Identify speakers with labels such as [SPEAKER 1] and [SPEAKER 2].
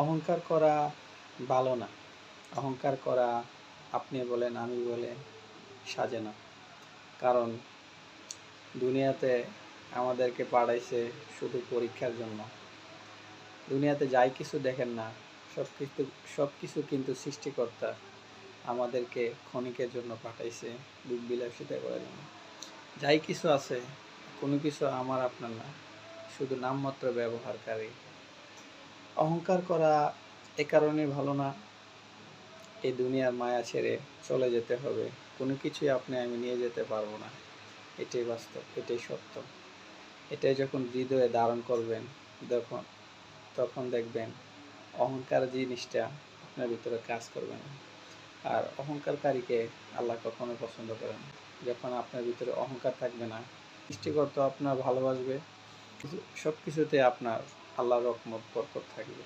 [SPEAKER 1] অহংকার করা ভালো না। অহংকার করা আপনি বলেন আমি বলেন সাজে না। কারণ দুনিয়াতে আমাদেরকে পাঠাইছে শুধু পরীক্ষার জন্য। দুনিয়াতে যাই কিছু দেখেন না, সব কিছু কিন্তু সৃষ্টিকর্তা আমাদেরকে ক্ষণিকের জন্য পাঠাইছে বুক বিলাসিতা করার জন্য। যাই কিছু আছে কোনো কিছু আমার আপনার না, শুধু নামমাত্র ব্যবহারকারী। অহংকার করা এ কারণে ভালো না, এই দুনিয়ার মায়া ছেড়ে চলে যেতে হবে। কোনো কিছুই আপনি আমি নিয়ে যেতে পারবো না, এটাই বাস্তব, এটাই সত্য। এটাই যখন হৃদয়ে ধারণ করবেন তখন তখন দেখবেন অহংকার জিনিসটা আপনার ভিতরে কাজ করবে না। আর অহংকারকারীকে আল্লাহ কখনো পছন্দ করেন না। যখন আপনার ভিতরে অহংকার থাকবে না, সৃষ্টিকর্তা আপনার ভালোবাসবে, সব কিছুতে আপনার আল্লাহর রহমত বরকত থাকবে।